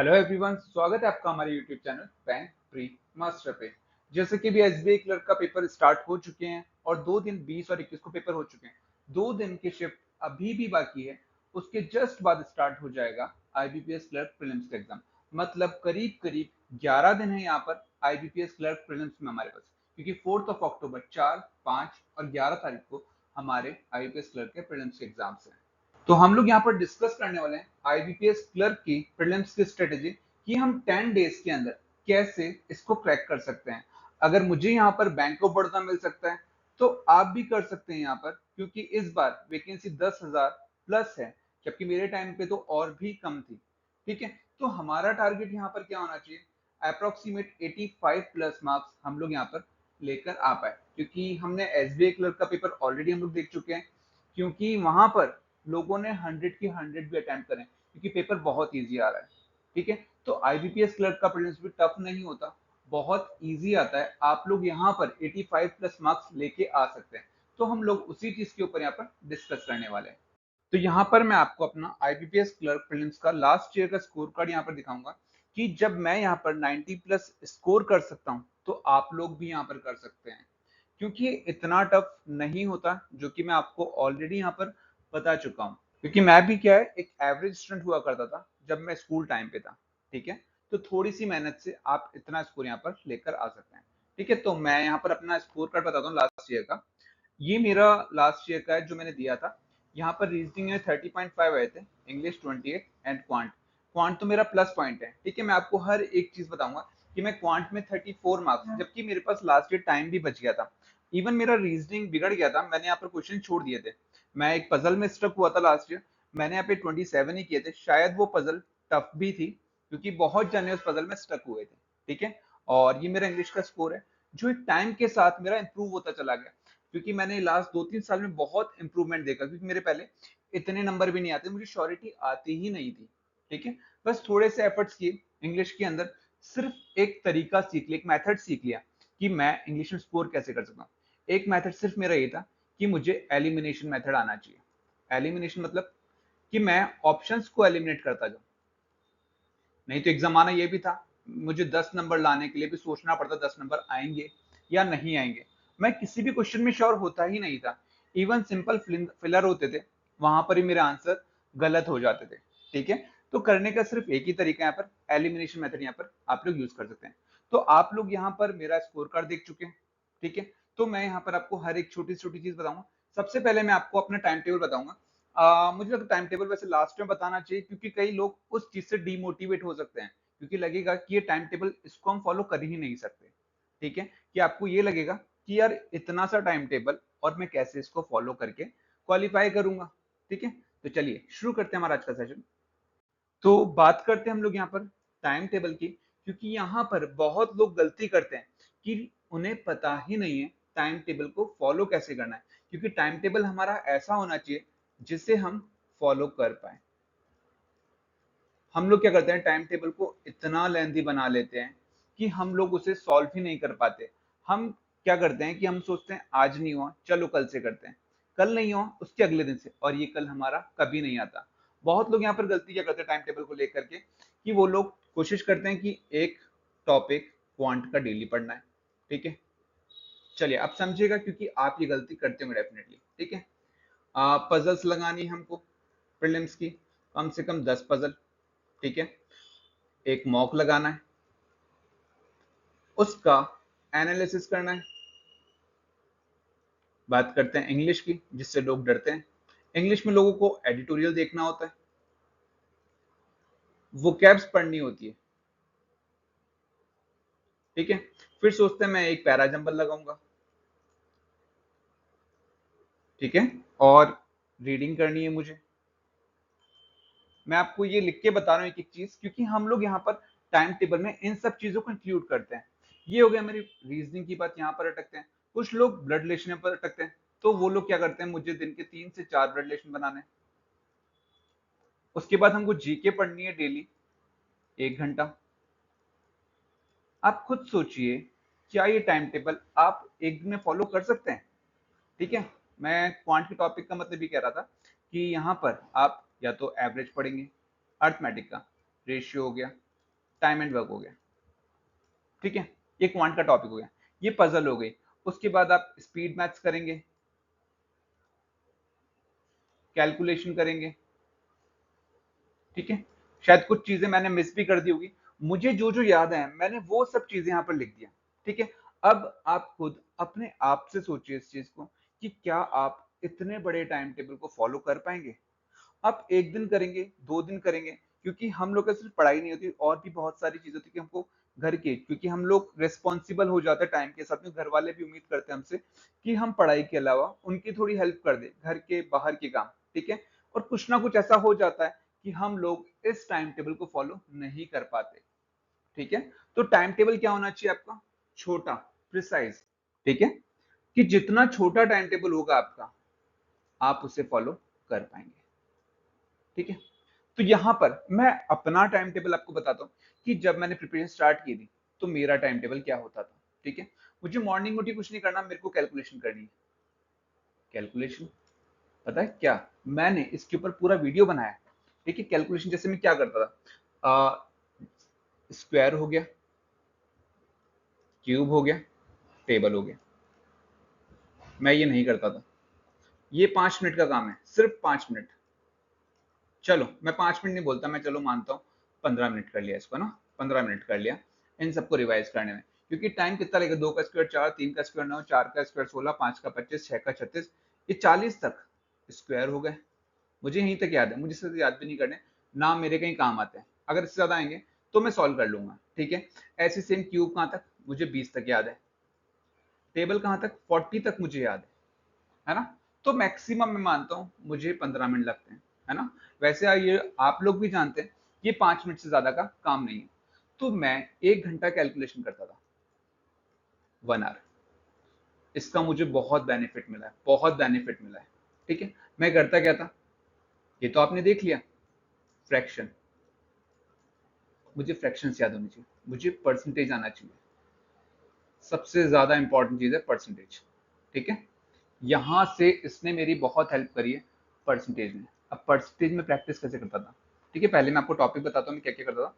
Hello everyone, स्वागत है आपका हमारे YouTube channel bank pre master पे। जैसे कि भी एसबीआई क्लर्क का पेपर स्टार्ट हो चुके हैं और 2 दिन 20 और 21 को पेपर हो चुके हैं। 2 दिन की शिफ्ट अभी भी बाकी है, उसके जस्ट बाद स्टार्ट हो जाएगा आईबीपीएस क्लर्क प्रीलिम्स का एग्जाम। मतलब करीब करीब 11 दिन है यहाँ पर आईबीपीएस क्लर्क प्रीलिम्स में हमारे पास, क्योंकि 4 अक्टूबर 4, 5 और 11 तारीख को हमारे आईबीपीएस क्लर्क के प्रीलिम्स के एग्जाम्स हैं। तो हम लोग यहाँ पर डिस्कस करने वाले हैं आईबीपीएस क्लर्क की प्रीलिम्स की स्ट्रेटेजी कि हम 10 डेज के अंदर कैसे इसको क्रैक कर सकते हैं। अगर मुझे यहाँ पर बैंक ऑफ बड़ौदा मिल सकता है तो आप भी कर सकते हैं यहाँ पर, क्योंकि इस बार वैकेंसी 10,000 प्लस है, जबकि मेरे टाइम पे तो और भी कम थी। ठीक है, तो हमारा टारगेट यहाँ पर क्या होना चाहिए, अप्रोक्सीमेट 85 प्लस मार्क्स हम लोग यहाँ पर लेकर आ पाए, क्योंकि हमने एसबीआई क्लर्क का पेपर ऑलरेडी हम लोग देख चुके हैं। क्योंकि वहां पर लोगों ने 100 की 100 भी अटेम्प्ट करें, क्योंकि पेपर बहुत इजी आ रहा है। ठीक है, तो आईबीपीएस क्लर्क का प्रीलिम्स भी टफ नहीं होता, बहुत इजी आता है। आप लोग यहाँ पर 85 प्लस मार्क्स लेके आ सकते हैं। तो हम लोग उसी चीज के ऊपर यहाँ पर डिस्कस करने वाले हैं। तो यहाँ पर मैं आपको अपना आईबीपीएस क्लर्क प्रीलिम्स का लास्ट ईयर का स्कोर कार्ड यहाँ पर दिखाऊंगा कि जब मैं यहाँ पर 90 प्लस स्कोर कर सकता हूँ तो आप लोग भी यहाँ पर कर सकते हैं, क्योंकि ये इतना टफ नहीं होता, जो कि मैं आपको ऑलरेडी यहाँ पर बता चुका हूँ। क्योंकि मैं भी क्या है, एक एवरेज स्टूडेंट हुआ करता था जब मैं स्कूल टाइम पे था। ठीक है, तो थोड़ी सी मेहनत से आप इतना स्कोर यहाँ पर लेकर आ सकते हैं। ठीक है, तो मैं यहाँ पर अपना स्कोर कार्ड बताता हूँ लास्ट ईयर का। ये मेरा लास्ट ईयर का है जो मैंने दिया था। यहाँ पर रीजनिंग में 30.5 आए थे, इंग्लिश 28 एंड क्वांट। क्वांट तो मेरा प्लस पॉइंट है। ठीक है, मैं आपको हर एक चीज बताऊंगा कि मैं क्वांट में 34 मार्क्स, जबकि मेरे पास लास्ट ईयर टाइम भी बच गया था। इवन मेरा रीजनिंग बिगड़ गया था, मैंने यहाँ पर क्वेश्चन छोड़ दिए थे। मैं एक पजल में स्टक हुआ था लास्ट ईयर, मैंने यहाँ पे 27 ही किए थे। शायद वो पजल टफ भी थी, क्योंकि बहुत जने उस पजल में स्टक हुए थे। ठीक है, और ये मेरा इंग्लिश का स्कोर है, जो एक टाइम के साथ मेरा इंप्रूव होता चला गया, क्योंकि मैंने लास्ट 2-3 साल में बहुत इंप्रूवमेंट देखा। क्योंकि मेरे पहले इतने नंबर भी नहीं आते, मुझे श्योरिटी आती ही नहीं थी। ठीक है, बस थोड़े से एफर्ट्स किए इंग्लिश के अंदर, सिर्फ एक तरीका सीख लिया, एक मेथड सीख लिया कि मैं इंग्लिश में स्कोर कैसे कर सकता हूँ। एक मेथड सिर्फ मेरा ये था कि मुझे एलिमिनेशन मेथड आना चाहिए। एलिमिनेशन मतलब कि मैं ऑप्शंस को एलिमिनेट करता जाऊं। नहीं तो एग्जाम आना ये भी था, मुझे 10 नंबर लाने के लिए भी सोचना पड़ता 10 नंबर आएंगे या नहीं आएंगे। मैं किसी भी क्वेश्चन में श्योर होता ही नहीं था। इवन सिंपल फिलर होते थे, वहां पर ही मेरे आंसर गलत हो जाते थे। ठीक है, तो करने का सिर्फ एक ही तरीका यहाँ पर, एलिमिनेशन मेथड यहाँ पर आप लोग यूज कर सकते हैं। तो आप लोग यहाँ पर मेरा स्कोर कार्ड देख चुके हैं। ठीक है, तो मैं यहाँ पर आपको हर एक छोटी छोटी चीज बताऊंगा। सबसे पहले मैं आपको अपना टाइम टेबल बताऊंगा। मुझे लगता है टाइम टेबल वैसे लास्ट में बताना चाहिए, क्योंकि कई लोग उस चीज से डीमोटिवेट हो सकते हैं, क्योंकि लगेगा कि ये टाइम टेबल इसको हम फॉलो कर ही नहीं सकते। ठीक है, कि आपको ये लगेगा कि यार इतना सा टाइम टेबल और मैं कैसे इसको फॉलो करके क्वालिफाई करूंगा। ठीक है, तो चलिए शुरू करते हैं हमारा आज का सेशन। तो बात करते हैं हम लोग यहाँ पर टाइम टेबल की, क्योंकि यहाँ पर बहुत लोग गलती करते हैं कि उन्हें पता ही नहीं है टाइम टेबल को फॉलो कैसे करना है। क्योंकि टाइम टेबल हमारा ऐसा होना चाहिए जिसे हम फॉलो कर पाए। हम लोग क्या करते हैं, टाइम टेबल को इतना लेंथी बना लेते हैं कि हम लोग उसे सॉल्व ही नहीं कर पाते। हम क्या करते हैं कि हम सोचते हैं आज नहीं हुआ, चलो कल से करते हैं, कल नहीं हुआ उसके अगले दिन से, और ये कल हमारा कभी नहीं आता। बहुत लोग यहाँ पर गलती क्या करते हैं टाइम टेबल को लेकर के, कि वो लोग कोशिश करते हैं कि एक टॉपिक क्वांट का डेली पढ़ना है। ठीक है, चलिए आप समझिएगा, क्योंकि आप ये गलती करते होंगे डेफिनेटली। ठीक है, पजल्स लगानी है हमको प्रीलिम्स की, कम से कम 10 पजल। ठीक है, एक मॉक लगाना है, उसका एनालिसिस करना है। बात करते हैं इंग्लिश की, जिससे लोग डरते हैं। इंग्लिश में लोगों को एडिटोरियल देखना होता है, वोकैब्स पढ़नी होती है। ठीक है, फिर सोचते हैं मैं एक पैरा जंबल लगाऊंगा। ठीक है, और रीडिंग करनी है मुझे। मैं आपको ये लिख के बता रहा हूँ एक एक चीज, क्योंकि हम लोग यहाँ पर टाइम टेबल में इन सब चीजों को इंक्लूड करते हैं। ये हो गया मेरी रीजनिंग की बात, यहाँ पर अटकते हैं। कुछ लोग ब्लड रिलेशन पर अटकते हैं, तो वो लोग क्या करते हैं, मुझे दिन के 3 से 4 ब्लड रिलेशन बनाने हैं। उसके बाद हमको जीके पढ़नी है डेली 1 घंटा। आप खुद सोचिए, क्या ये टाइम टेबल आप एक दिन में फॉलो कर सकते हैं? ठीक है, मैं क्वांट के टॉपिक का मतलब ये कह रहा था कि यहाँ पर आप या तो एवरेज पढ़ेंगे, अर्थमेटिक का रेशियो हो गया, टाइम एंड वर्क हो गया, ठीक है, ये क्वांट का टॉपिक हो गया, ये पजल हो गई। उसके बाद आप स्पीड मैथ्स करेंगे, कैलकुलेशन करेंगे, ठीक है। शायद कुछ चीजें मैंने मिस भी कर दी होगी, मुझे जो जो याद है मैंने वो सब चीजें यहाँ पर लिख दिया, ठीक है। अब आप खुद अपने आप से सोचिए इस चीज को कि क्या आप इतने बड़े टाइम टेबल को फॉलो कर पाएंगे। आप एक दिन करेंगे, 2 दिन करेंगे, क्योंकि हम लोग का सिर्फ पढ़ाई नहीं होती, और भी बहुत सारी चीजें होती है कि हमको घर के, क्योंकि हम लोग रिस्पॉन्सिबल हो जाते हैं टाइम के साथ में, घर वाले भी उम्मीद करते हैं हमसे कि हम पढ़ाई के अलावा उनकी थोड़ी हेल्प कर दे, घर के बाहर के काम, ठीक है। और कुछ ना कुछ ऐसा हो जाता है कि हम लोग इस टाइम टेबल को फॉलो नहीं कर पाते, ठीक है। तो टाइम टेबल क्या होना चाहिए आपका, छोटा, प्रिसाइज, ठीक है, कि जितना छोटा टाइम टेबल होगा आपका, आप उसे फॉलो कर पाएंगे, ठीक है। तो यहां पर मैं अपना टाइम टेबल आपको बताता हूँ कि जब मैंने प्रिपरेशन स्टार्ट की थी तो मेरा टाइम टेबल क्या होता था, ठीक है। मुझे मॉर्निंग में कुछ नहीं करना, मेरे को कैलकुलेशन करनी है। कैलकुलेशन, पता है क्या, मैंने इसके ऊपर पूरा वीडियो बनाया, ठीक है। कैलकुलेशन जैसे मैं क्या करता था, स्क्वायर हो गया, क्यूब हो गया, टेबल हो गया, मैं ये नहीं करता था। ये 5 मिनट का काम है, सिर्फ 5 मिनट। चलो मैं 5 मिनट नहीं बोलता, मैं चलो मानता हूँ 15 मिनट कर लिया इसको ना, 15 मिनट कर लिया इन सबको रिवाइज करने में। क्योंकि टाइम कितना लगेगा, 2 का स्क्वायर 4, 3 का स्क्वायर 9, 4 का स्क्वायर 16, 5 का 25, 6 का 36, ये 40 तक स्क्वायर हो गए। मुझे यहीं तक याद है, मुझे इससे याद भी नहीं करने, ना मेरे कहीं काम आते हैं। अगर इससे ज्यादा आएंगे तो मैं सॉल्व कर लूंगा, ठीक है। ऐसे सेम क्यूब कहाँ तक, मुझे 20 तक याद है। टेबल कहाँ तक, 40 तक मुझे याद है ना। तो मैक्सिमम मैं मानता हूँ मुझे 15 मिनट लगते हैं, है ना। वैसे ये आप लोग भी जानते हैं ये 5 मिनट से ज्यादा का काम नहीं है। तो मैं 1 घंटा कैलकुलेशन करता था, 1 आवर। इसका मुझे बहुत बेनिफिट मिला है, बहुत बेनिफिट मिला है, ठीक है। मैं करता क्या था, ये तो आपने देख लिया, फ्रैक्शन। मुझे फ्रैक्शन याद होनी चाहिए, मुझे परसेंटेज आना चाहिए, सबसे ज्यादा इंपॉर्टेंट चीज है परसेंटेज, ठीक है। यहां से इसने मेरी बहुत हेल्प करी है परसेंटेज में। अब परसेंटेज में प्रैक्टिस कैसे करता था, ठीक है। पहले मैं आपको टॉपिक बताता हूँ मैं क्या क्या करता था।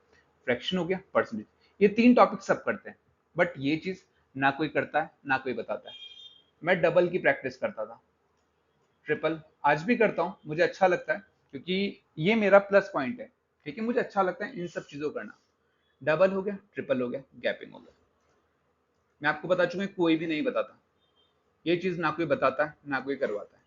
फ्रैक्शन हो गया, परसेंटेज, ये 3 टॉपिक सब करते हैं, बट ये चीज ना कोई करता है ना कोई बताता है। मैं डबल की प्रैक्टिस करता था, ट्रिपल आज भी करता हूँ, मुझे अच्छा लगता है, क्योंकि ये मेरा प्लस पॉइंट है, ठीक है। मुझे अच्छा लगता है इन सब चीजों को करना। डबल हो गया, ट्रिपल हो गया, गैपिंग हो गया। मैं आपको बता चुका हूँ कोई भी नहीं बताता, ये चीज ना कोई बताता है ना कोई करवाता है,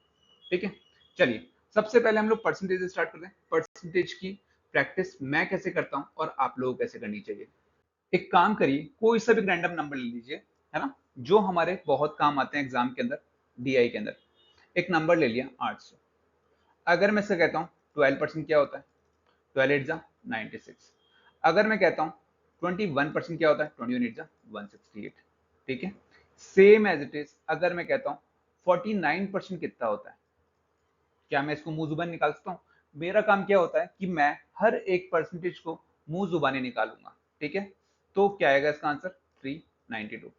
ठीक है। चलिए सबसे पहले हम लोग परसेंटेज से स्टार्ट करते हैं। परसेंटेज की प्रैक्टिस मैं कैसे करता हूँ और आप लोगों को कैसे करनी चाहिए। एक काम करिए, कोई सा भी रैंडम नंबर ले लीजिए, है ना, जो हमारे बहुत काम आते हैं एग्जाम के अंदर, डीआई के अंदर। एक नंबर ले लिया 800। अगर मैं इससे कहता हूँ 12% क्या होता है, 12 8 जा 96। अगर मैं कहता हूँ 21% क्या होता है, 21 8 जा 168, ठीक है। सेम एज इट इज अगर मैं कहता हूँ 49% कितना होता है, क्या मैं इसको मुंह जुबान निकाल सकता हूँ। मेरा काम क्या होता है कि मैं हर एक परसेंटेज को मुंह जुबानी निकालूंगा, ठीक है। तो क्या आएगा इसका आंसर, 392।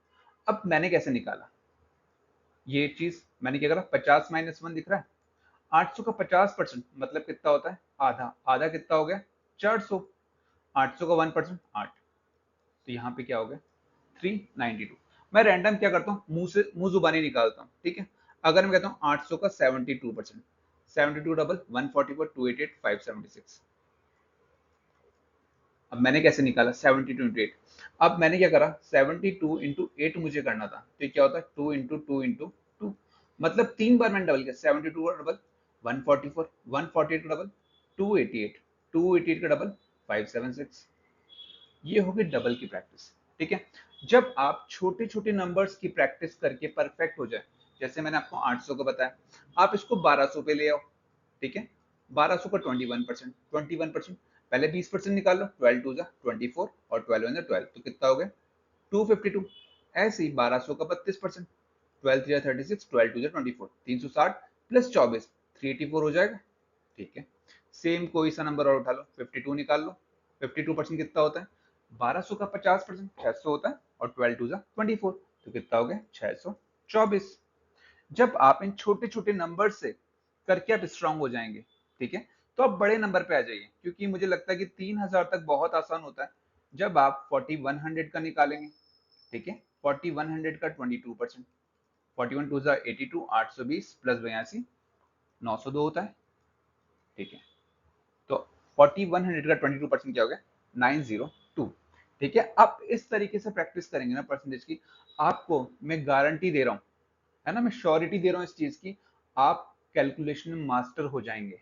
अब मैंने कैसे निकाला ये चीज, मैंने क्या करा, 50 - 1 दिख रहा है, 800 का 50% मतलब कितना होता है, आधा। आधा कितना हो गया, 400। 800 का 1% 8, तो यहाँ पे क्या हो गया, 392। मैं रैंडम क्या करता हूँ, मुंह जुबानी निकालता हूँ, ठीक है। अगर मैं कहता हूँ 800 का 72%, 72 डबल 144 288 576। अब मैंने कैसे निकाला, 72 इंटू 8। अब मैंने क्या करा, 72 इंटू 8 मुझे करना था, तो क्या होता है 2 इंटू 2 इंटू 2, मतलब 3 बार मैंने डबल किया। 72 का डबल 144, 148 का डबल 288, 288 का डबल 576। ये होगी डबल की प्रैक्टिस, ठीक है। जब आप छोटे छोटे नंबर्स की प्रैक्टिस करके परफेक्ट हो जाए, जैसे मैंने आपको 800 का बताया, आप इसको 1200 पे ले आओ, ठीक है। 1200 का 21%, 21% पहले 20% निकाल लो, 12 2 जा 24 और 12 1 जा 12, तो कितना हो गया 252। ऐसे ही 1200 का 32%, 12 3 जा 36, 12 2 जा 24, 360 प्लस 24 384 हो जाएगा, ठीक है। सेम कोई सा नंबर और उठा लो, 52 निकाल लो, 52% कितना होता है, 1200 का 50% 600 होता है, और 12 2 जा 24, तो कितना हो गया 624। जब आप इन छोटे छोटे नंबर से करके आप स्ट्रांग हो जाएंगे, ठीक है, तो आप बड़े नंबर पे आ जाइए, क्योंकि मुझे लगता है कि 3000 तक बहुत आसान होता है। जब आप 4100 का निकालेंगे, ठीक है, 4100 का 22%, 41 टू 82, 820 प्लस 82 902 होता है, ठीक है। तो 4100 का 22% क्या हो गया, 902, ठीक है। आप इस तरीके से प्रैक्टिस करेंगे ना परसेंटेज की, आपको मैं गारंटी दे रहा हूँ, है ना, मैं श्योरिटी दे रहा हूँ इस चीज की, आप कैलकुलेशन में मास्टर हो जाएंगे,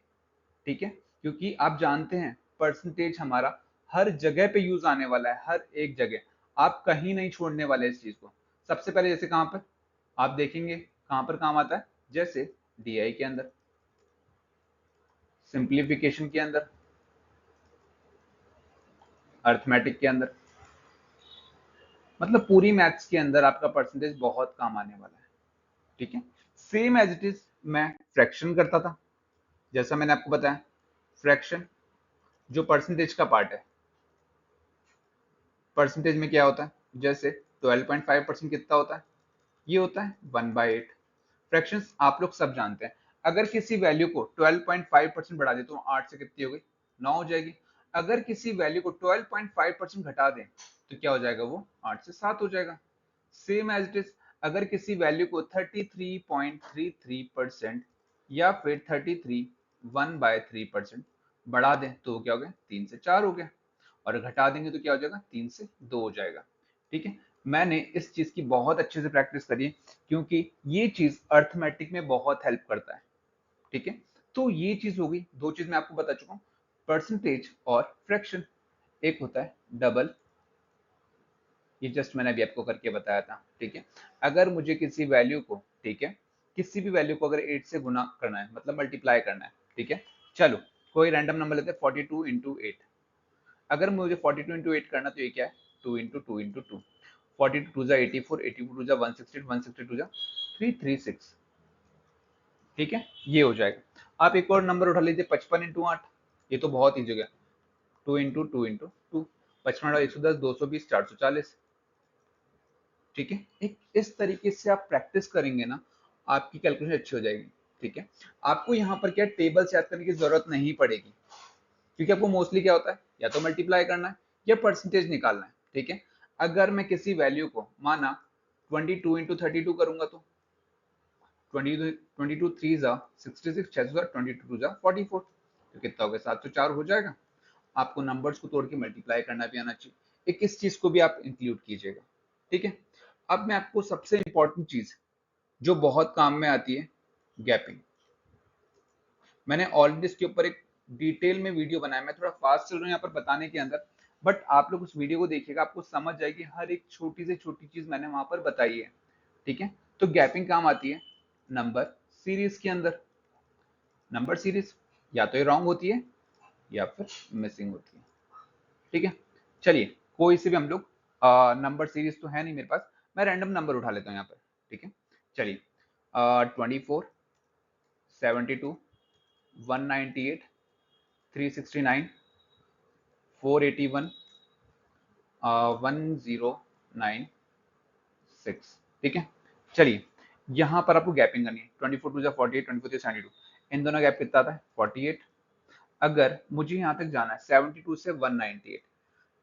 ठीक है। क्योंकि आप जानते हैं परसेंटेज हमारा हर जगह पे यूज आने वाला है, हर एक जगह, आप कहीं नहीं छोड़ने वाले इस चीज को। सबसे पहले जैसे कहां पर आप देखेंगे, कहां पर काम आता है, जैसे डीआई के अंदर, सिंप्लीफिकेशन के अंदर, अर्थमेटिक के अंदर, मतलब पूरी मैथ्स के अंदर आपका परसेंटेज बहुत काम आने वाला है, ठीक है। सेम एज इट इज मैं फ्रैक्शन करता था, जैसा मैंने आपको बताया, फ्रैक्शन जो परसेंटेज का पार्ट है, परसेंटेज में क्या होता है, जैसे 12.5% कितना होता है, ये होता है 1/8। फ्रैक्शंस आप लोग सब जानते हैं, अगर किसी वैल्यू को 12.5% बढ़ा दे तो 8 से कितनी हो गई, 9 हो जाएगी। अगर किसी वैल्यू को 12.5% घटा दें तो क्या हो जाएगा, वो 8 से 7 हो जाएगा। सेम एज इट इज, अगर किसी वैल्यू को 33.33% या फिर 1/3% बढ़ा दें तो क्या हो गया, 3 से 4 हो गया, और घटा देंगे तो क्या हो जाएगा, 3 से 2 हो जाएगा, ठीक है। मैंने इस चीज की बहुत अच्छे से प्रैक्टिस करी है, क्योंकि ये चीज अर्थमेटिक में बहुत हेल्प करता है, ठीक है। तो ये चीज हो गई, दो चीज मैं आपको बता चुका हूँ, परसेंटेज और फ्रैक्शन। एक होता है डबल, ये जस्ट मैंने अभी आपको करके बताया था, ठीक है। अगर मुझे किसी वैल्यू को, ठीक है, किसी भी वैल्यू को अगर 8 से गुना करना है, मतलब मल्टीप्लाई करना है, ठीक है, चलो कोई रैंडम नंबर लेते हैं 42 इंटू 8। अगर मुझे 42 इंटू 8 करना तो ये क्या है, 2 इंटू 2 इंटू 2, 42 टू जा 84, 84 टू जा 160, 160 टू जा 336, ठीक है, ये हो जाएगा। आप एक और नंबर उठा लीजिए 55 इंटू 8, ये तो बहुत ईजी हो गया, 2 इंटू 2 इंटू 2, 55 110, 220, 440, ठीक है। एक इस तरीके से आप प्रैक्टिस करेंगे ना, आपकी कैलकुलेशन अच्छी हो जाएगी, ठीक है। आपको यहाँ पर क्या टेबल से याद करने की जरूरत नहीं पड़ेगी, क्योंकि आपको मोस्टली क्या होता है, या तो मल्टीप्लाई करना है या परसेंटेज निकालना है, ठीक है। अगर मैं किसी वैल्यू को माना 22 इंटू 32 करूंगा तो 22 3 जा 66, 6 जा 22 2 जा 44, तो कितना हो गया, 704 हो जाएगा। आपको नंबर्स को तोड़ के मल्टीप्लाई करना भी आना चाहिए, एक इस चीज को भी आप इंक्लूड कीजिएगा, ठीक है। अब मैं आपको सबसे इंपॉर्टेंट चीज जो बहुत काम में आती है, गैपिंग। मैंने ऑलरेडी इसके ऊपर एक डिटेल में वीडियो बनाया, मैं थोड़ा फास्ट चल रहा हूँ यहाँ पर बताने के अंदर, बट आप लोग उस वीडियो को देखिएगा, आपको समझ जाएगी हर एक छोटी से छोटी चीज मैंने वहां पर बताई है, ठीक है। तो गैपिंग काम आती है नंबर सीरीज के अंदर। नंबर सीरीज या तो ये रॉन्ग होती है या फिर मिसिंग होती है, ठीक है। चलिए कोई से भी हम लोग, नंबर सीरीज तो है नहीं मेरे पास, मैं रैंडम नंबर उठा लेता हूँ यहाँ पर, ठीक है। चलिए 24, 72, 198, 369, 481, 1096, ठीक है। चलिए यहाँ पर आपको गैपिंग करनी है, 24 टू 48, 24 टू 72, इन दोनों गैप कितना आता है 48। अगर मुझे यहाँ तक जाना है 72 से 198,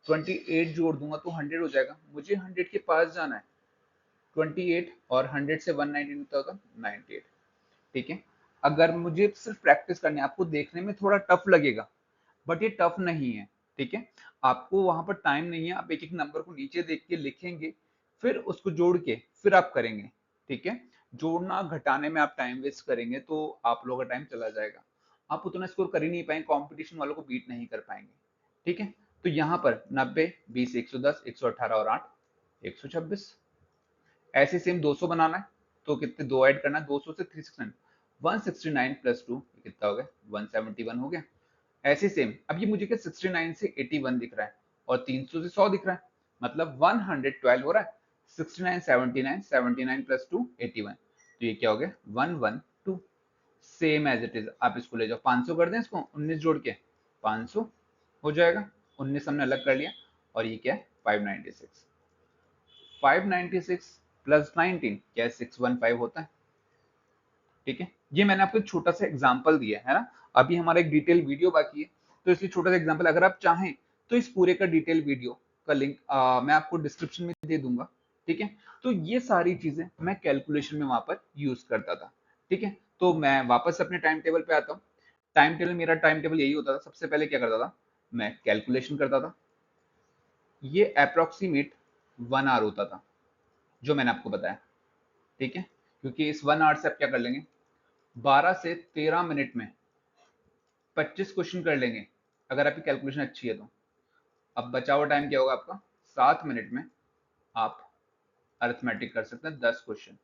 28 जोड़ दूंगा तो 100 हो जाएगा, मुझे 100 के पास जाना है, 28 और 100 से 198 कितना होगा 98, ठीक है। अगर मुझे सिर्फ प्रैक्टिस करनी है, आपको देखने में थोड़ा टफ लगेगा, बट ये टफ नहीं है, ठीक है। आपको वहां पर टाइम नहीं है, आप एक एक नंबर को नीचे देख के लिखेंगे, फिर उसको जोड़ के फिर आप करेंगे, ठीक है। जोड़ना घटाने में आप टाइम वेस्ट करेंगे तो आप लोगों का टाइम चला जाएगा, आप उतना स्कोर कर ही नहीं पाएंगे, कंपटीशन वालों को बीट नहीं कर पाएंगे, ठीक है। तो यहाँ पर 90, 20, 110, 118 और 8, 126। ऐसे सेम 200 बनाना है तो कितने दो ऐड करना है, 200 से 369, 169 प्लस 2 कितना हो गया 171 हो गया। ऐसे सेम अब ये मुझे क्या 69 से 81 दिख रहा है और 300 से 100 दिख रहा है, मतलब 112 हो रहा है। 69 79, 79 प्लस 2 81, तो ये क्या हो गया 112। सेम एज इट इज आप इसको ले जाओ 500 कर दें, इसको 19 जोड़ के 500 हो जाएगा, 19 हमने अलग कर लिया, और ये क्या है 596। 596 प्लस 19 क्या है 615 होता है, ठीक है। ये मैंने आपको एक छोटा सा एग्जांपल दिया है ना, अभी हमारा एक डिटेल वीडियो बाकी है, तो इसलिए छोटा सा एग्जांपल, अगर आप चाहें तो इस पूरे का डिटेल वीडियो का लिंक मैं आपको डिस्क्रिप्शन में दे दूंगा, ठीक है। तो ये सारी चीजें मैं कैलकुलेशन में वहां पर यूज करता था, ठीक है। तो मैं वापस अपने टाइम टेबल पे आता हूँ। मेरा टाइम टेबल यही होता था। सबसे पहले क्या करता था, मैं कैलकुलेशन करता था। ये अप्रोक्सीमेट 1 आवर होता था, जो मैंने आपको बताया, ठीक है। क्योंकि इस 1 आवर से आप क्या कर लेंगे, 12 से 13 मिनट में 25 क्वेश्चन कर लेंगे, अगर आपकी कैलकुलेशन अच्छी है तो। अब बचा हुआ टाइम क्या होगा आपका, 7 मिनट में आप अरिथमेटिक कर सकते हैं 10 क्वेश्चन,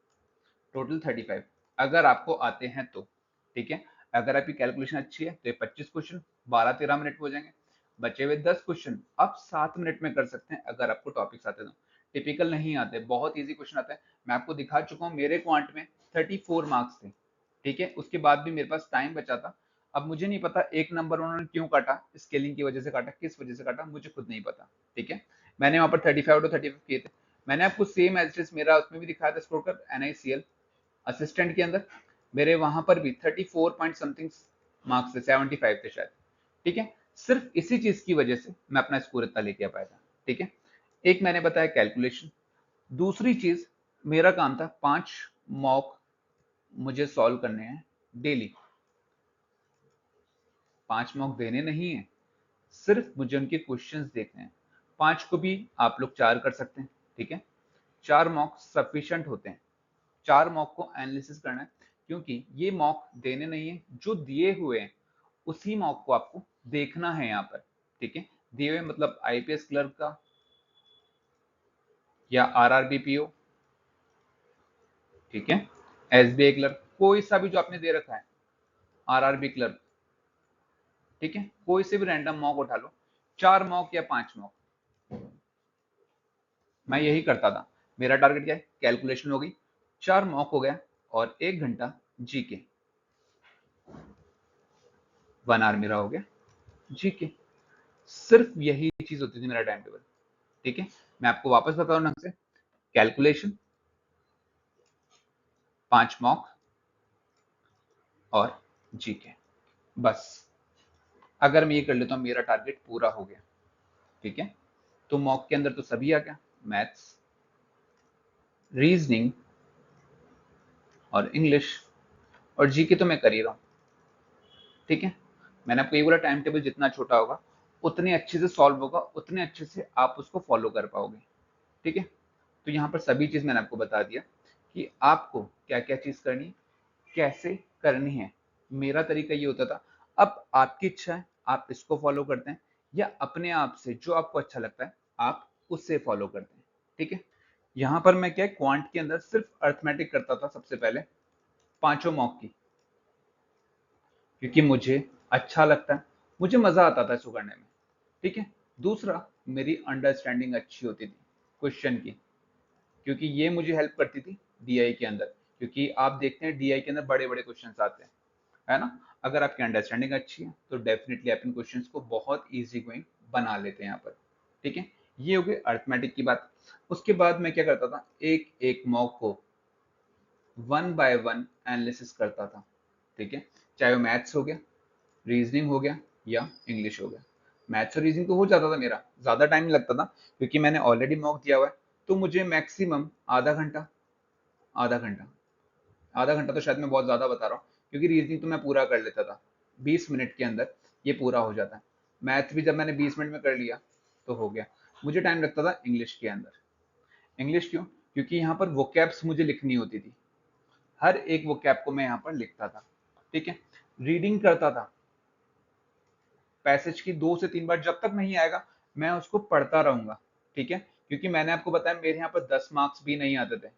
टोटल 35, अगर आपको आते हैं तो, ठीक है। अगर आपकी कैलकुलेशन अच्छी है तो ये 25 क्वेश्चन 12-13 मिनट में हो जाएंगे। बचे हुए 10 क्वेश्चन आप 7 मिनट में कर सकते हैं, अगर आपको टॉपिक्स आते तो। टिपिकल नहीं आते, बहुत ईजी क्वेश्चन आता है। मैं आपको दिखा चुका हूँ, मेरे क्वांट में 34 मार्क्स थे, ठीक है। उसके बाद भी मेरे पास टाइम बचा था। अब मुझे नहीं पता एक नंबर उन्होंने क्यों काटा, स्केलिंग की वजह से काटा, किस वजह से काटा मुझे खुद नहीं पता, ठीक है। मैंने वहां पर 35 किए थे। मैंने आपको सेम एज मेरा उसमें भी दिखाया था स्कोर कर, NICL असिस्टेंट के अंदर मेरे वहां पर भी 34 पॉइंट समथिंग मार्क्स थे, 75 थे शायद, ठीक है। सिर्फ इसी चीज की वजह से मैं अपना स्कोर इतना लेके आ पाया था, ठीक है। एक मैंने बताया कैलकुलेशन। दूसरी चीज, मेरा काम था 5 मॉक मुझे सॉल्व करने हैं डेली। 5 मॉक देने नहीं है, सिर्फ मुझे उनके क्वेश्चंस देखने हैं। 5 को भी आप लोग 4 कर सकते हैं, ठीक है। 4 मॉक सफिशिएंट होते हैं। 4 मॉक को एनालिसिस करना है, क्योंकि ये मॉक देने नहीं है, जो दिए हुए हैं उसी मॉक को आपको देखना है यहाँ पर, ठीक है। दिए हुए मतलब IPS क्लर्क का या RRB PO, ठीक है, SBI क्लर्क, कोई सा भी जो आपने दे रखा है, RRB क्लर्क, ठीक है, कोई से भी रैंडम मॉक उठा लो, 4 मॉक या 5 मॉक, मैं यही करता था। मेरा टारगेट क्या है, कैलकुलेशन हो गई, 4 मॉक हो गया, और 1 घंटा GK, 1 आवर मेरा हो गया GK। सिर्फ यही चीज होती थी मेरा टाइम टेबल, ठीक है। मैं आपको वापस बता रहा हूं ढंग से, कैलकुलेशन, 5 मॉक और GK, बस। अगर मैं ये कर लेता हूँ मेरा टारगेट पूरा हो गया, ठीक है। तो मॉक के अंदर तो सभी आ गया, मैथ्स, रीजनिंग और इंग्लिश, और GK तो मैं कर ही रहा हूँ, ठीक है। मैंने आपको ये बोला, टाइम टेबल जितना छोटा होगा उतने अच्छे से सॉल्व होगा, उतने अच्छे से आप उसको फॉलो कर पाओगे, ठीक है। तो यहाँ पर सभी चीज मैंने आपको बता दिया कि आपको क्या क्या चीज करनी, कैसे करनी है। मेरा तरीका ये होता था। अब आपकी इच्छा है, आप इसको फॉलो करते हैं, या अपने आप से जो आपको अच्छा लगता है आप उससे फॉलो करते हैं, ठीक है। यहाँ पर मैं क्या है, क्वांट के अंदर सिर्फ अर्थमेटिक करता था सबसे पहले, 5 मॉक की, क्योंकि मुझे अच्छा लगता है, मुझे मजा आता था इसको करने में, ठीक है। दूसरा, मेरी अंडरस्टैंडिंग अच्छी होती थी क्वेश्चन की, क्योंकि ये मुझे हेल्प करती थी DI के अंदर, क्योंकि आप देखते हैं DI के अंदर बड़े बड़े क्वेश्चन आते हैं, है ना। अगर आपकी अंडरस्टैंडिंग अच्छी है तो डेफिनेटली आप इन क्वेश्चंस को बहुत इजी गोइंग बना लेते हैं यहाँ पर, ठीक है। ये हो गई अर्थमेटिक की बात। उसके बाद मैं क्या करता था, एक एक मॉक को 1 बाय 1 एनालिसिस करता था, ठीक है। चाहे वो मैथ्स हो गया, रीजनिंग हो गया, या इंग्लिश हो गया। मैथ्स और रीजनिंग तो हो जाता था मेरा, ज्यादा टाइम नहीं लगता था, क्योंकि मैंने ऑलरेडी मॉक दिया हुआ है। तो मुझे मैक्सिमम आधा घंटा, आधा घंटा, आधा घंटा तो शायद मैं बहुत ज्यादा बता रहा हूँ, क्योंकि रीजनिंग तो मैं पूरा कर लेता था 20 मिनट के अंदर, ये पूरा हो जाता है। मैथ भी जब मैंने 20 मिनट में कर लिया तो हो गया। मुझे टाइम लगता था इंग्लिश के अंदर। इंग्लिश क्यों, क्योंकि यहाँ पर वोकैब्स मुझे लिखनी होती थी, हर एक वोकैब को मैं यहाँ पर लिखता था, ठीक है। रीडिंग करता था पैसेज की 2 से 3 बार, जब तक नहीं आएगा मैं उसको पढ़ता रहूंगा, ठीक है। क्योंकि मैंने आपको बताया मेरे यहाँ पर 10 मार्क्स भी नहीं आते थे।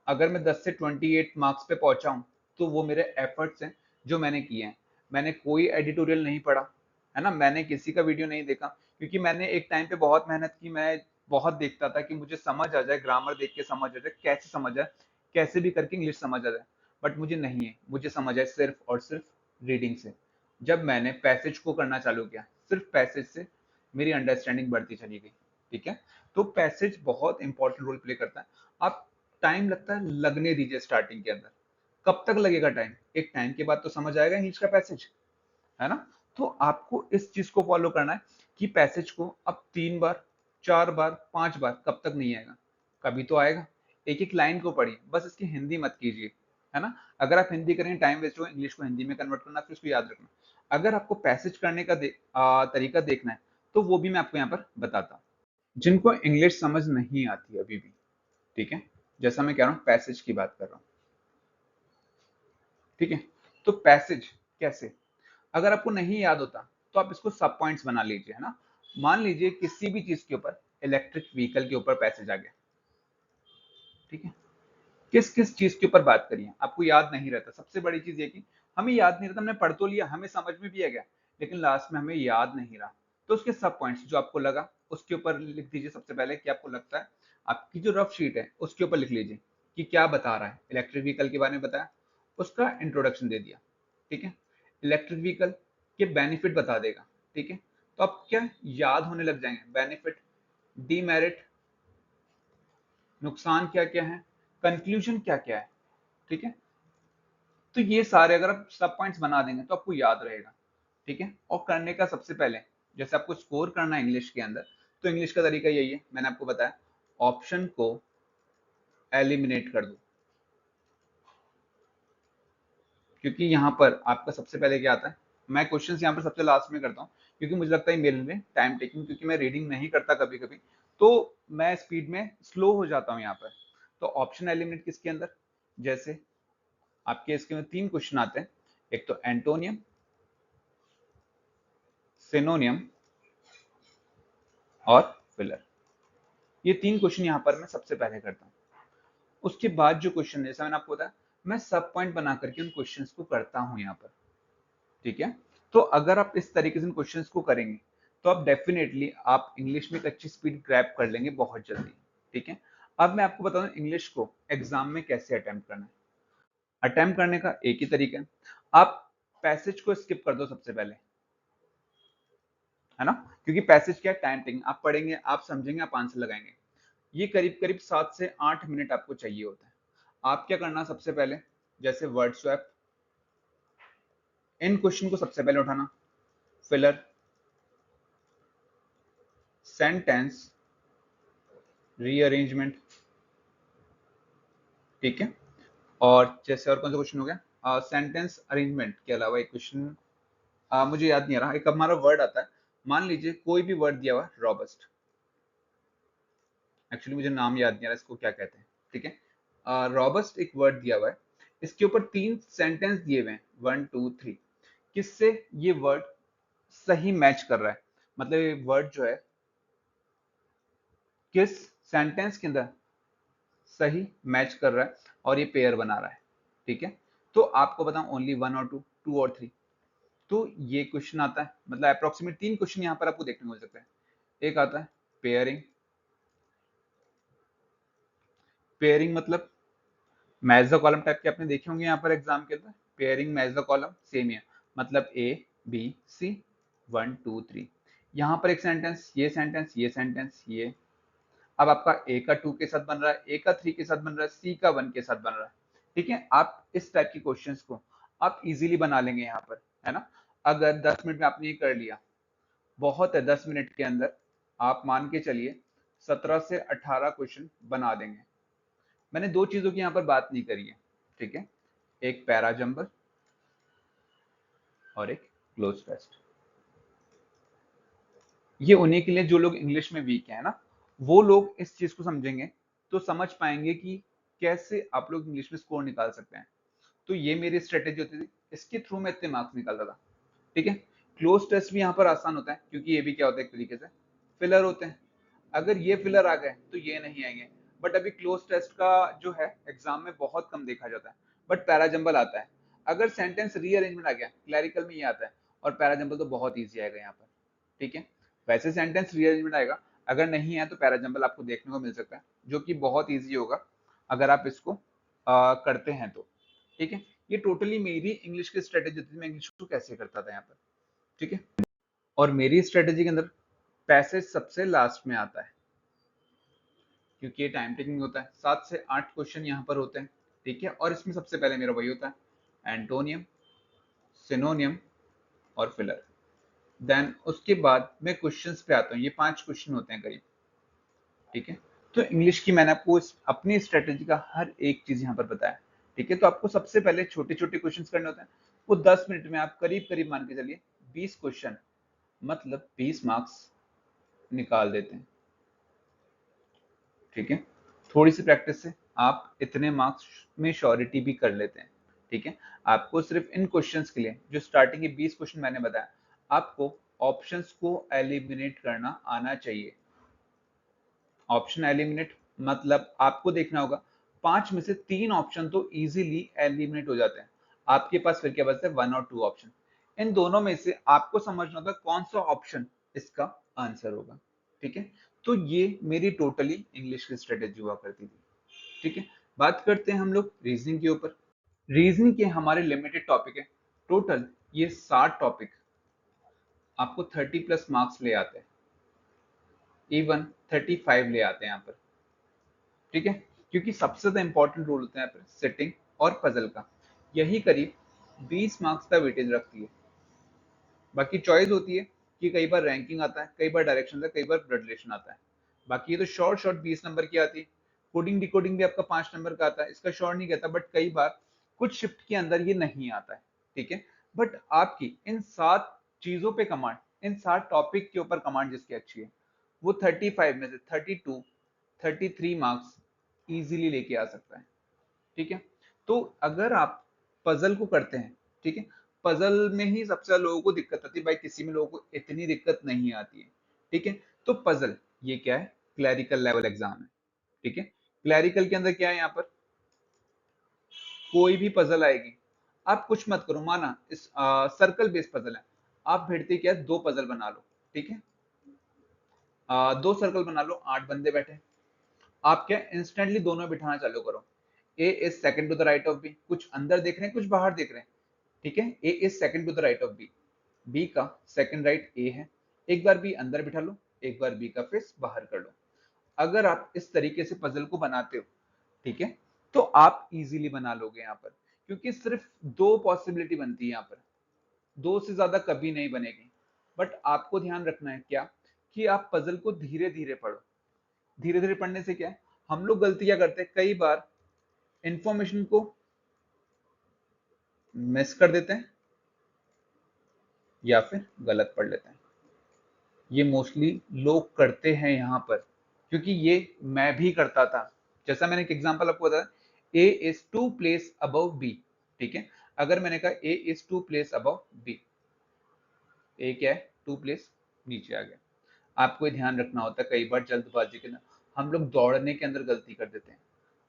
अगर मैं 10 से 28 मार्क्स पे पहुंचा हूं तो वो मेरे एफर्ट्स हैं जो मैंने किए हैं। मैंने कोई एडिटोरियल नहीं पढ़ा, है ना, मैंने किसी का वीडियो नहीं देखा, क्योंकि मैंने एक टाइम पे बहुत मेहनत की। मैं बहुत देखता था कि मुझे समझ आ जाए, ग्रामर देख के समझ आ जाए, कैसे समझ आए, कैसे भी करके इंग्लिश समझ आ जाए। बट मुझे नहीं है, मुझे समझ आए सिर्फ और सिर्फ रीडिंग से। जब मैंने पैसेज को करना चालू किया, सिर्फ पैसेज से मेरी अंडरस्टैंडिंग बढ़ती चली गई, ठीक है। तो पैसेज बहुत इंपॉर्टेंट रोल प्ले करता है। आप, टाइम लगता है, लगने दीजिए स्टार्टिंग के अंदर। कब तक लगेगा टाइम, एक टाइम के बाद तो समझ आएगा इंग्लिश का पैसेज, है ना। तो आपको इस चीज को फॉलो करना है कि पैसेज को अब 3 बार 4 बार 5 बार, कब तक नहीं आएगा? कभी तो आएगा। एक एक लाइन को पढ़िए, बस इसकी हिंदी मत कीजिए, है ना? अगर आप हिंदी करेंगे टाइम वेस्ट होगा, इंग्लिश को हिंदी में कन्वर्ट करना, फिर उसको याद रखना। अगर आपको पैसेज करने का तरीका देखना है तो वो भी मैं आपको यहाँ पर बताता हूँ। जिनको इंग्लिश समझ नहीं आती अभी भी, ठीक है, जैसा मैं कह रहा हूँ पैसेज की बात कर रहा हूँ, ठीक है। तो पैसेज कैसे, अगर आपको नहीं याद होता तो आप इसको सब पॉइंट्स बना लीजिए, है ना। मान लीजिए किसी भी चीज के ऊपर, इलेक्ट्रिक व्हीकल के ऊपर पैसेज आ गया, ठीक है। किस किस चीज के ऊपर बात करिए, आपको याद नहीं रहता। सबसे बड़ी चीज ये कि हमें याद नहीं रहता, हमने पढ़ तो लिया, हमें समझ में भी आ गया, लेकिन लास्ट में हमें याद नहीं रहा। तो उसके सब पॉइंट्स जो आपको लगा उसके ऊपर लिख दीजिए। सबसे पहले कि आपको लगता है, आपकी जो रफ शीट है उसके ऊपर लिख लीजिए कि क्या बता रहा है। इलेक्ट्रिक व्हीकल के बारे में बताया, उसका इंट्रोडक्शन दे दिया, ठीक है। इलेक्ट्रिक व्हीकल के बेनिफिट बता देगा, ठीक है। तो आप क्या याद होने लग जाएंगे, बेनिफिट, डीमेरिट, नुकसान क्या क्या है, कंक्लूजन क्या क्या है, ठीक है। तो ये सारे अगर आप सब पॉइंट्स बना देंगे तो आपको याद रहेगा, ठीक है। और करने का सबसे पहले, जैसे आपको स्कोर करना है इंग्लिश के अंदर, तो इंग्लिश का तरीका यही है, मैंने आपको बताया, ऑप्शन को एलिमिनेट कर दो। क्योंकि यहाँ पर आपका सबसे पहले क्या आता है, मैं क्वेश्चन यहाँ पर सबसे लास्ट में करता हूँ, क्योंकि मुझे लगता है मेरे लिए टाइम टेकिंग, क्योंकि मैं रीडिंग नहीं करता कभी कभी, तो मैं स्पीड में स्लो हो जाता हूँ यहाँ पर। तो ऑप्शन एलिमिनेट किसके अंदर, जैसे आपके इसके में 3 क्वेश्चन आते हैं, एक तो एंटोनियम, सिनोनियम और फिलर। ये 3 क्वेश्चन यहाँ पर मैं सबसे पहले करता हूँ। उसके बाद जो क्वेश्चन, जैसा मैंने आपको बताया, मैं सब पॉइंट बना करके उन क्वेश्चंस को करता हूँ यहाँ पर, ठीक है। तो अगर आप इस तरीके से इन क्वेश्चंस को करेंगे तो आप डेफिनेटली आप इंग्लिश में एक अच्छी स्पीड ग्रैब कर लेंगे बहुत जल्दी, ठीक है। अब मैं आपको बता दूं इंग्लिश को एग्जाम में कैसे अटेम्प्ट करना है। अटेम्प्ट करने का एक ही तरीका है, आप पैसेज को स्किप कर दो सबसे पहले, है ना। क्योंकि पैसेज क्या है, टाइम टेकिंग, आप पढ़ेंगे, आप समझेंगे, आप आंसर लगाएंगे। ये करीब करीब 7 से 8 मिनट आपको चाहिए होता है। आप क्या करना, सबसे पहले जैसे वर्ड स्वैप, इन क्वेश्चन को सबसे पहले उठाना, फिलर, सेंटेंस रीअरेंजमेंट, ठीक है। और जैसे और कौन सा क्वेश्चन हो गया, सेंटेंस अरेंजमेंट के अलावा एक क्वेश्चन मुझे याद नहीं आ रहा, एक हमारा वर्ड आता है, मान लीजिए कोई भी वर्ड दिया हुआ है, रॉबस्ट, एक्चुअली मुझे नाम याद नहीं आ रहा इसको क्या कहते हैं, ठीक है। रॉबस्ट एक वर्ड दिया हुआ है, इसके ऊपर 3 सेंटेंस दिए हुए हैं, 1 2 3, किससे ये वर्ड सही मैच कर रहा है, मतलब ये वर्ड जो है किस सेंटेंस के अंदर सही मैच कर रहा है और ये पेयर बना रहा है, ठीक है। तो आपको बताऊं ओनली 1 और 2, 2 और 3, तो ये क्वेश्चन आता है, मतलब अप्रोक्सीमेट 3 क्वेश्चन यहाँ पर आपको देखने को मिल सकते हैं। एक आता है पेयरिंग, पेयरिंग मतलब मैच द कॉलम टाइप के आपने देखे होंगे यहाँ पर एग्जाम के अंदर, pairing match the column same ही है, मतलब ए बी सी 1 2 3, यहाँ पर एक सेंटेंस, ये सेंटेंस, ये सेंटेंस, ये, अब आपका ए का 2 के साथ बन रहा है, ए का 3 के साथ बन रहा है, सी का 1 के साथ बन रहा है, ठीक है। आप इस टाइप के क्वेश्चंस को आप इजीली बना लेंगे यहाँ पर, है ना। अगर 10 मिनट में आपने ये कर लिया, बहुत है, 10 मिनट के अंदर आप मान के चलिए 17 से 18 क्वेश्चन बना देंगे। मैंने 2 चीजों की यहाँ पर बात नहीं करी है, ठीक है, एक पैरा जंबल और एक क्लोज टेस्ट। ये उन्हीं के लिए जो लोग इंग्लिश में वीक है ना, वो लोग इस चीज को समझेंगे तो समझ पाएंगे कि कैसे आप लोग इंग्लिश में स्कोर निकाल सकते हैं। तो ये मेरी स्ट्रेटेजी होती थी, इसके थ्रू मैं इतने मार्क्स निकालता था, ठीक है। क्लोज टेस्ट भी यहाँ पर आसान होता है, क्योंकि ये भी क्या होता है एक तरीके से फिलर होते हैं। अगर ये फिलर आ गए तो ये नहीं आएंगे, बट अभी क्लोज टेस्ट का जो है एग्जाम में बहुत कम देखा जाता है, बट पैराजंबल आता है। अगर सेंटेंस रीअरेंजमेंट आ गया, क्लैरिकल में ये आता है, और पैराजंबल तो बहुत ईजी आएगा यहाँ पर, ठीक है। वैसे सेंटेंस रीअरेंजमेंट आएगा, अगर नहीं है तो पैराजंबल आपको देखने को मिल सकता है, जो कि बहुत ईजी होगा अगर आप इसको करते हैं तो, ठीक है। ये टोटली मेरी इंग्लिश की स्ट्रेटेजी थी, मैं इंग्लिश को कैसे करता था यहाँ पर, ठीक है। और मेरी स्ट्रेटेजी के अंदर पैसेज सबसे लास्ट में आता है, क्योंकि ये टाइम टेकिंग होता है, 7 से 8 क्वेश्चन यहाँ पर होते हैं, ठीक है। और इसमें सबसे पहले मेरा वही होता है, एंटोनियम, सिनोनियम और फिलर। देन उसके बाद मैं क्वेश्चंस पे आता हूँ, ये 5 क्वेश्चन होते हैं करीब, ठीक है। तो इंग्लिश की मैंने आपको अपनी स्ट्रेटेजी का हर एक चीज यहाँ पर बताया। ठीक है, तो आपको सबसे पहले छोटे छोटे क्वेश्चंस करने होते हैं, वो 10 मिनट में आप करीब करीब मान के चलिए 20 क्वेश्चन, मतलब 20 मार्क्स निकाल देते हैं। ठीक है, थोड़ी सी प्रैक्टिस से आप इतने मार्क्स में श्योरिटी भी कर लेते हैं। ठीक है, आपको सिर्फ इन क्वेश्चंस के लिए जो स्टार्टिंग के 20 क्वेश्चन मैंने बताया, आपको ऑप्शंस को एलिमिनेट करना आना चाहिए। ऑप्शन एलिमिनेट मतलब आपको देखना होगा 5 में से 3 ऑप्शन तो इजीली एलिमिनेट हो जाते हैं, आपके पास फिर क्या बचता है 1 और 2 ऑप्शन। इन दोनों में से आपको समझना होगा कौन सा ऑप्शन इसका आंसर होगा। ठीक है, तो ये मेरी टोटली इंग्लिश की स्ट्रेटेजी हुआ करती थी। ठीक है, बात करते हैं हम लोग रीजनिंग के ऊपर। रीजनिंग के हमारे लिमिटेड टॉपिक है, टोटल ये 60 टॉपिक आपको 30+ मार्क्स ले आते हैं, इवन 35 ले आते हैं यहाँ पर। ठीक है, क्योंकि सबसे ज्यादा इंपॉर्टेंट रोल होता है यहाँ पर सेटिंग और पजल का, यही करीब 20 मार्क्स का वेटेज रखती है। बाकी चॉइस होती है कि कई बार रैंकिंग आता है, कई बार डायरेक्शन आता है, कई बार ब्लड रिलेशन आता है। बाकी ये तो शॉर्ट शॉर्ट 20 नंबर की आती है। कोडिंग डिकोडिंग भी आपका 5 नंबर का आता है, इसका शॉर्ट नहीं कहता, बट कई बार कुछ शिफ्ट के अंदर ये नहीं आता है। ठीक है, बट आपकी इन 7 चीजों पे कमांड, इन 7 टॉपिक के ऊपर कमांड जिसकी अच्छी है, वो 35 में से 32 33 मार्क्स इजीली लेके आ सकता है। ठीक है, तो अगर आप पजल को करते हैं, ठीक है, पजल में ही सबसे ज्यादा लोगों को दिक्कत आती है, भाई किसी में लोगों को इतनी दिक्कत नहीं आती है। ठीक है, तो पजल ये क्या है, क्लैरिकल लेवल एग्जाम है। ठीक है, क्लैरिकल के अंदर क्या है, यहाँ पर कोई भी पजल आएगी, आप कुछ मत करो, माना इस सर्कल बेस्ड पजल है, आप भिड़ते क्या 2 पजल बना लो। ठीक है, 2 सर्कल बना लो, 8 बंदे बैठे, आप क्या इंस्टेंटली दोनों बिठाना चालू करो। A is second to the right of B, कुछ अंदर देख रहे हैं कुछ बाहर देख रहे हैं। ठीक है, A is second to the right of B, B का सेकंड राइट ए है, एक बार बी अंदर बिठा लो, एक बार बी का फेस बाहर कर लो। अगर आप इस तरीके से पजल को बनाते हो, ठीक है, तो आप इजीली बना लोगे यहाँ पर, क्योंकि सिर्फ 2 पॉसिबिलिटी बनती है यहाँ पर, 2 से ज्यादा कभी नहीं बनेगी। बट आपको ध्यान रखना है क्या, कि आप पजल को धीरे धीरे पढ़ो। धीरे धीरे पढ़ने से क्या है, हम लोग गलती क्या करते हैं, कई बार इंफॉर्मेशन को मिस कर देते हैं या फिर गलत पढ़ लेते हैं। ये मोस्टली लोग करते हैं यहाँ पर, क्योंकि ये मैं भी करता था। जैसा मैंने एक एग्जांपल आपको बताया, ए इज 2 प्लेस अबव बी। ठीक है, अगर मैंने कहा ए इज 2 प्लेस अबव बी, ए क्या है 2 प्लेस नीचे आ गया। आपको ये ध्यान रखना होता है, कई बार जल्दबाजी के अंदर हम लोग दौड़ने के अंदर गलती कर देते हैं।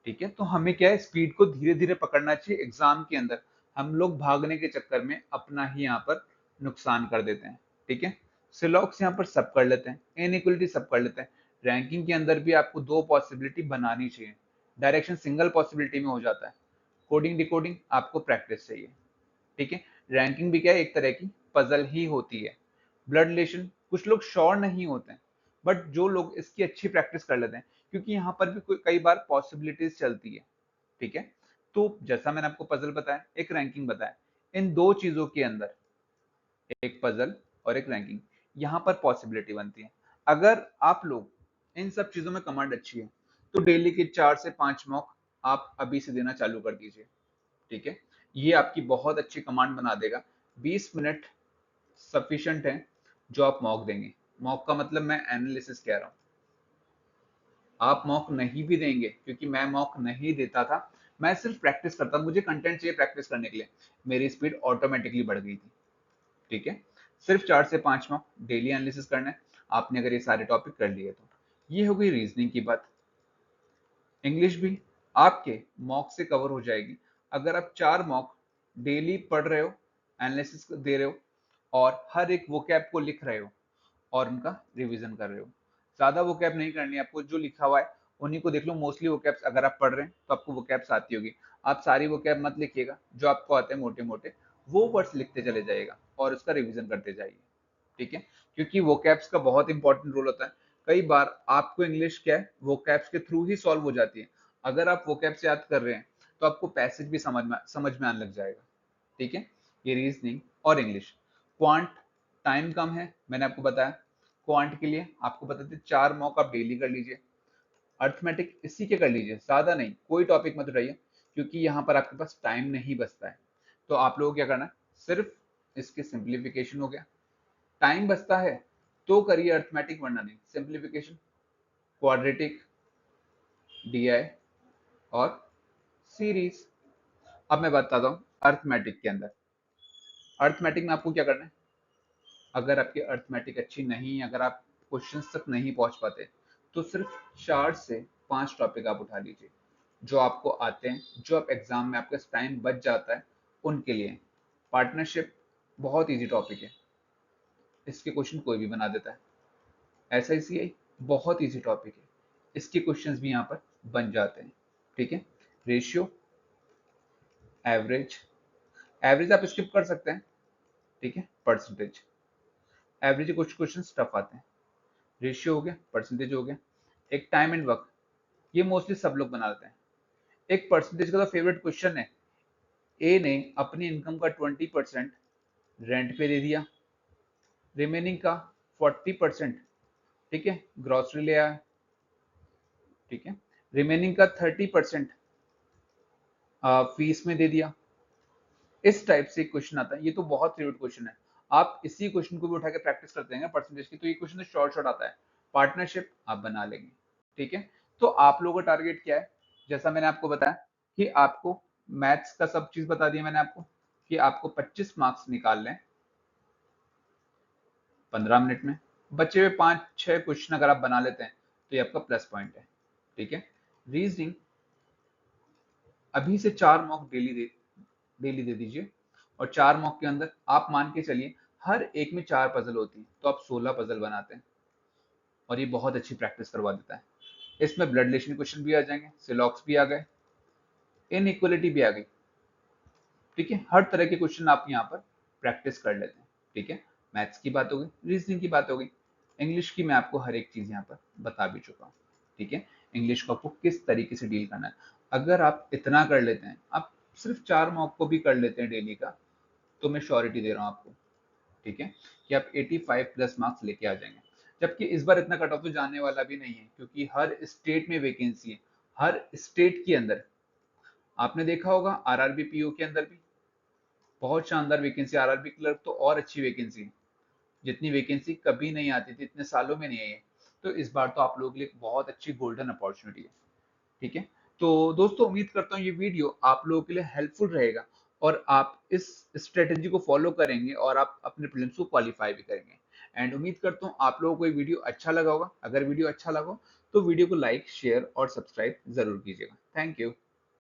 ठीक है, तो हमें क्या है स्पीड को धीरे धीरे पकड़ना चाहिए। एग्जाम के अंदर हम लोग भागने के चक्कर में अपना ही यहाँ पर नुकसान कर देते हैं। ठीक है, सिलॉक्स यहाँ पर सब कर लेते हैं, इनइक्वलिटी सब कर लेते हैं। रैंकिंग के अंदर भी आपको 2 पॉसिबिलिटी बनानी चाहिए, डायरेक्शन सिंगल पॉसिबिलिटी में हो जाता है। कोडिंग डिकोडिंग आपको प्रैक्टिस चाहिए। ठीक है, रैंकिंग भी क्या है, एक तरह की पजल ही होती है। ब्लड रिलेशन कुछ लोग श्योर नहीं होते हैं, बट जो लोग इसकी अच्छी प्रैक्टिस कर लेते हैं, क्योंकि यहाँ पर भी कई बार पॉसिबिलिटीज चलती है। ठीक है, तो जैसा मैंने आपको पजल बताया, एक रैंकिंग बताया, इन 2 चीजों के अंदर एक पजल और एक रैंकिंग, यहाँ पर पॉसिबिलिटी बनती है। अगर आप लोग इन सब चीजों में कमांड अच्छी है, तो डेली के 4 से 5 मॉक आप अभी से देना चालू कर दीजिए। ठीक है, ये आपकी बहुत अच्छी कमांड बना देगा। 20 मिनट सफिशिएंट है जो आप मॉक देंगे। मॉक का मतलब मैं एनालिसिस कह रहा हूँ, आप मॉक नहीं भी देंगे, क्योंकि मैं मॉक नहीं देता था, मैं सिर्फ प्रैक्टिस करता, मुझे कंटेंट चाहिए प्रैक्टिस करने के लिए, मेरी स्पीड ऑटोमेटिकली बढ़ गई थी। ठीक है, सिर्फ 4 से 5 मॉक डेली एनालिसिस करना है, आपने अगर ये सारे टॉपिक कर लिए तो। ये हो गई रीजनिंग की बात। इंग्लिश भी आपके मॉक से कवर हो जाएगी, अगर आप 4 मॉक डेली पढ़ रहे हो, एनालिसिस दे रहे हो, और हर एक वोकैब को लिख रहे हो और उनका रिवीजन कर रहे हो। ज्यादा वोकैब नहीं करनी है आपको, जो लिखा हुआ है उन्हीं को देख लो। मोस्टली वोकैब्स अगर आप पढ़ रहे हैं तो आपको वोकैब्स आती होगी, आप सारी वोकैब मत लिखिएगा, जो आपको आते हैं मोटे मोटे वो वर्ड्स लिखते चले जाइएगा और उसका रिवीजन करते जाइए। ठीक है, क्योंकि वोकैब्स का बहुत इंपॉर्टेंट रोल होता है। कई बार आपको इंग्लिश क्या है वोकैब्स के थ्रू ही सॉल्व हो जाती है। अगर आप वोकैब्स याद कर रहे हैं तो आपको पैसेज भी समझ में आने लग जाएगा। ठीक है, ये रीजनिंग और इंग्लिश। क्वांट टाइम कम है, मैंने आपको बताया। क्वांट के लिए आपको बताते 4 मॉक आप डेली कर लीजिए, अर्थमेटिक इसी के कर लीजिए, ज्यादा नहीं, कोई टॉपिक मत उठाइए, क्योंकि यहाँ पर आपके पास टाइम नहीं बचता है। तो आप लोगों को क्या करना है, सिर्फ इसके सिंप्लीफिकेशन हो गया, टाइम बचता है तो करिए अर्थमेटिक, वरना नहीं। सिंप्लीफिकेशन, क्वाड्रेटिक, डीआई और सीरीज। अब मैं बताता हूँ अर्थमेटिक के अंदर। अर्थमेटिक में आपको क्या करना है, अगर आपकी अर्थमेटिक अच्छी नहीं है, अगर आप क्वेश्चंस तक नहीं पहुंच पाते, तो सिर्फ 4 से 5 टॉपिक आप उठा लीजिए जो आपको आते हैं, जो आप एग्जाम में आपका टाइम बच जाता है उनके लिए। पार्टनरशिप बहुत इजी टॉपिक है, इसके क्वेश्चन कोई भी बना देता है। SICI बहुत इजी टॉपिक है, इसके क्वेश्चंस भी यहाँ पर बन जाते हैं। ठीक है, रेशियो, एवरेज, एवरेज आप स्किप कर सकते हैं। ठीक है, परसेंटेज, एवरेज के कुछ क्वेश्चन टफ आते हैं। रेशियो हो गया, परसेंटेज हो गया। एक टाइम एंड वर्क, ये मोस्टली सब लोग बना लेते हैं। एक परसेंटेज का तो फेवरेट क्वेश्चन है, ए ने अपनी इनकम का 20% रेंट पे दे दिया, रिमेनिंग का 40%, ठीक है, ग्रॉसरी ले आया, ठीक है, रिमेनिंग का 30% फीस में दे दिया। इस टाइप से क्वेश्चन आता है, ये तो बहुत फेवरेट क्वेश्चन है। आप इसी क्वेश्चन को भी उठा के प्रैक्टिस करते हैं परसेंटेज की, तो ये क्वेश्चन तो शॉर्ट शॉर्ट आता है। पार्टनरशिप आप बना लेंगे। ठीक है, तो आप लोगों का टारगेट क्या है, जैसा मैंने आपको बताया कि आपको मैथ्स का सब चीज बता दिया मैंने आपको, कि आपको 25 मार्क्स निकाल लें 15 मिनट में। बचे हुए 5-6 क्वेश्चन अगर आप बना लेते हैं तो ये आपका प्लस पॉइंट है। ठीक है, रीजनिंग अभी से 4 मॉक डेली दे दीजिए, और 4 मॉक के अंदर आप मान के चलिए हर एक में 4 पजल होती हैं, तो आप 16 पजल बनाते हैं, और ये बहुत अच्छी प्रैक्टिस करवा देता है। इसमें ब्लड रिलेशन क्वेश्चन भी आ जाएंगे, सिलॉक्स भी आ गए, इनइक्वलिटी भी आ गई। ठीक है, हर तरह के क्वेश्चन आप यहाँ पर प्रैक्टिस कर लेते हैं। ठीक है, मैथ्स की बात हो गई, रीजनिंग की बात हो गई, इंग्लिश की मैं आपको हर एक चीज यहाँ पर बता भी चुका हूँ। ठीक है, इंग्लिश को आपको किस तरीके से डील करना है, अगर आप इतना कर लेते हैं, आप सिर्फ 4 मॉक को भी कर लेते हैं डेली का, तो मैं श्योरिटी दे रहा हूँ आपको, ठीक है, कि आप 85 प्लस मार्क्स लेके आ जाएंगे। जबकि इस बार इतना कट ऑफ तो जाने वाला भी नहीं है, क्योंकि हर स्टेट में वैकेंसी है, हर स्टेट के अंदर। आपने देखा होगा आरआरबी पीओ के अंदर भी बहुत शानदार वैकेंसी, आरआरबी क्लर्क तो और अच्छी वैकेंसी है, जितनी वैकेंसी कभी नहीं आती थी, इतने सालों में नहीं आई है। तो इस बार तो आप लोगों के लिए बहुत अच्छी गोल्डन अपॉर्चुनिटी है। ठीक है, तो दोस्तों उम्मीद करता हूँ ये वीडियो आप लोगों के लिए हेल्पफुल रहेगा, और आप इस स्ट्रेटेजी को फॉलो करेंगे और आप अपने प्रीलिम्स को क्वालिफाई भी करेंगे। एंड उम्मीद करता हूँ आप लोगों को ये वीडियो अच्छा लगा होगा। अगर वीडियो अच्छा लगा हो तो वीडियो को लाइक, शेयर और सब्सक्राइब जरूर कीजिएगा। Thank you.